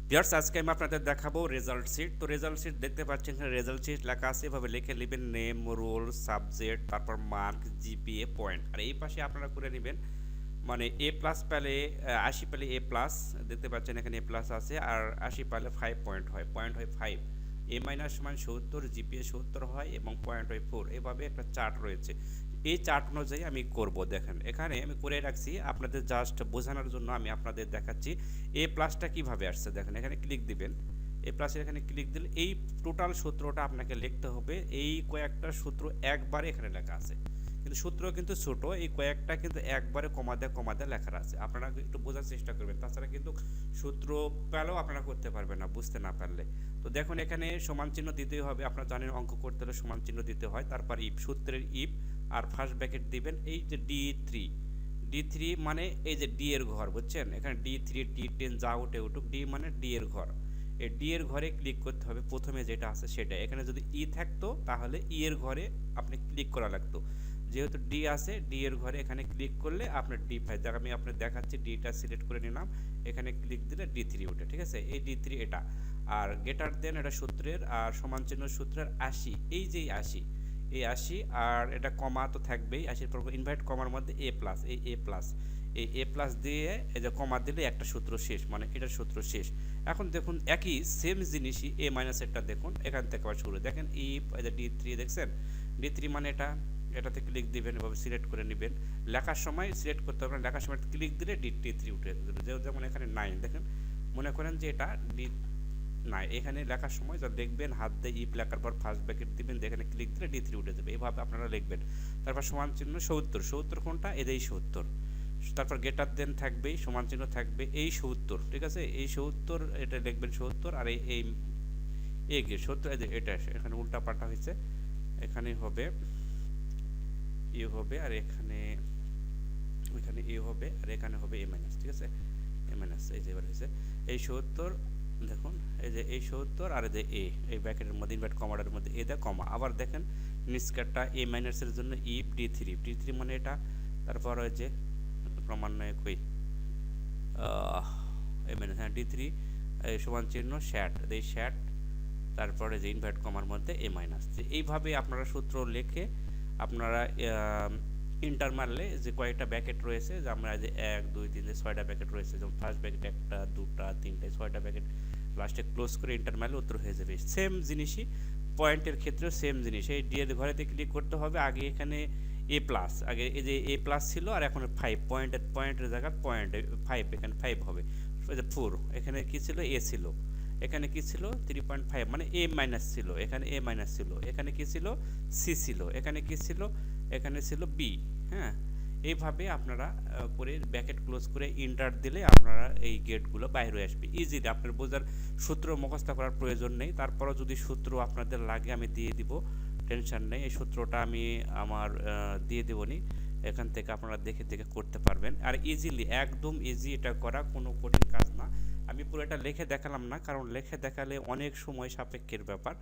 Viewers, আজকে আমি আপনাদের দেখাবো রেজাল্ট শিট। তো রেজাল্ট শিট দেখতে পাচ্ছেন, এখানে রেজাল্ট শিট লেখা আছে, এভাবে লিখে নেবেন নেম, রোল, সাবজেক্ট, তারপর মার্ক, জিপিএ, পয়েন্ট। আর এই পাশে আপনারা করে নেবেন মানে এ প্লাস পেলে 80 পেলে এ প্লাস, দেখতে পাচ্ছেন এখানে এ প্লাস আছে, আর 80 পেলে 5 পয়েন্ট হয়, পয়েন্ট হয় 5। এ মাইনাস সমান 70, জিপিএ 70 হয় এবং পয়েন্ট হয় 4। এভাবে একটা চার্ট রয়েছে, এই চার্ট অনুযায়ী আমি করব। দেখেন এখানে আমি করে রাখছি আপনাদের জাস্ট বোঝানোর জন্য, আমি আপনাদের দেখাচ্ছি এ প্লাসটা কীভাবে আসছে। দেখেন এখানে ক্লিক দিবেন, এ প্লাসের এখানে ক্লিক দিলে এই টোটাল সূত্রটা আপনাকে লিখতে হবে। এই কয়েকটা সূত্র একবারে এখানে লেখা আছে, কিন্তু সূত্র কিন্তু ছোট, এই কয়েকটা কিন্তু একবারে কমা দেয়া লেখা আছে। আপনারা একটু বোঝার চেষ্টা করবেন, তাছাড়া কিন্তু সূত্র পেলেও আপনারা করতে পারবেন না বুঝতে না পারলে। তো দেখুন এখানে সমান চিহ্ন দিতেই হবে, আপনারা জানেন অঙ্ক করতে হলে সমান চিহ্ন দিতে হয়। তারপর ইফ, সূত্রের ইফ, আর ফার্স্ট ব্র্যাকেট দিবেন এই যে ডি থ্রি মানে এই যে ডি এর ঘর, বুঝছেন? এখানে ডি3 ডি10 যা উঠে উঠুক, ডি মানে ডি এর ঘর। এই ডি এর ঘরে ক্লিক করতে হবে, প্রথমে যেটা আছে সেটা। এখানে যদি ই থাকতো তাহলে ই এর ঘরে আপনি ক্লিক করা লাগতো, যেহেতু ডি আছে ডি এর ঘরে এখানে ক্লিক করলে আপনার ডি5, দেখ আমি আপনার দেখাচ্ছি, ডিটা সিলেক্ট করে নিলাম, এখানে ক্লিক দিলে ডি3 ওঠে, ঠিক আছে? এই ডি3 এটা। আর গেটার দেন এটা সূত্রের, আর সমান চিহ্ন সূত্রের 80, এই যে 80, এই 80, আর এটা কমা তো থাকবেই, 80 পর ইনভাইট কমার মধ্যে এ প্লাস, এই এ প্লাস, এই এ প্লাস দিয়ে এই যে কমা দিলে একটা সূত্র শেষ, মানে এটার সূত্র শেষ। এখন দেখুন একই সেম জিনিসই এ মাইনাস এটা, দেখুন এখান থেকে আবার শুরু, দেখেন ই ডি3 দেখছেন, ডি3 মানে এটাতে ক্লিক দিবেন, এভাবে সিলেক্ট করে নেবেন। লেখার সময় সিলেক্ট করতে হবে না, লেখার সময় ক্লিক দিলে ডি3 উঠে যাবে। যেমন এখানে 9, দেখেন মনে করেন যে এটা ডি না, এখানে লেখার সময় যা দেখবেন হাত দিয়ে ইফ লেখার পর ফার্স্ট ব্র্যাকেট দিবেন, এখানে ক্লিক দিলে ডি3 উঠে যাবে। এভাবে আপনারা লিখবেন। তারপর সমান চিহ্ন 70, 70 কোনটা? এই 70। তারপর গেটার দেন থাকবেই, সমান চিহ্ন থাকবে এই 70, ঠিক আছে? এই 70 এটা লিখবেন 70, আর এই এই 70, এই যে এটা এখানে উল্টা পাল্টা হয়েছে, এখানে হবে এ হবে, আর এখানে এ হবে, আর এখানে হবে এ মাইনাস, ঠিক আছে? এ মাইনাস এই যে এবার হয়েছে এই 70, দেখুন এই যে এই 70, আর এই যে এই ব্র্যাকেটের মধ্যে ইনভার্ট কমাটার মধ্যে এ দা কমা, আবার দেখেন নিষ্কারটা এ মাইনাসের জন্য ইফ ডি3 মানে এটা। তারপর ওই যে ক্রমান্বয়ে কই এ মাইনাস, হ্যাঁ ডি3 সমান চিহ্ন শ্যাট, এই শ্যাট, তারপরে যে ইনভার্ট কমার মধ্যে এ মাইনাস। এইভাবে আপনারা সূত্র লিখে আপনারা ইন্টার মারলে যে কয়েকটা ব্যাকেট রয়েছে, যে আমরা যে 1 2 3 6টা ব্যাকেট রয়েছে, যেমন ফার্স্ট ব্যাকেট 1টা 2টা 3টা 6টা ব্যাকেট, লাস্টে ক্লোজ করে ইন্টার মারলে উত্তর হয়ে যাবে। সেম জিনিসই পয়েন্টের ক্ষেত্রেও সেম জিনিস, এই ডি এর ঘরেতে ক্লিক করতে হবে। আগে এখানে এ প্লাস, আগে এই যে এ প্লাস ছিল, আর এখন 5 পয়েন্টের জায়গায় পয়েন্ট 5, এখানে 5 হবে। 4 এখানে কি ছিল? এ ছিল, এখানে কি ছিল? 3.5 মানে এ মাইনাস ছিল, এখানে এ মাইনাস ছিল, এখানে কি ছিল? সি ছিল, এখানে কি ছিল? এখানে ছিল বি। হ্যাঁ, এইভাবে আপনারা করে ব্র্যাকেট ক্লোজ করে ইন্টার দিলে আপনারা এই গেটগুলো বাইরে আসবে ইজিলি। আপনার বোঝার সূত্র মুখস্থ করার প্রয়োজন নেই, তারপরও যদি সূত্র আপনাদের লাগে আমি দিয়ে দিব, টেনশন নেই। এই সূত্রটা আমি আমার দিয়ে দেবনি, এখান থেকে আপনারা দেখে দেখে করতে পারবেন। আর ইজিলি, একদম ইজি, এটা করা কোনো কঠিন কাজ না। আমি পুরো এটা লিখে দেখালাম না, কারণ লিখে দেখালে অনেক সময় সাপেক্ষের ব্যাপার।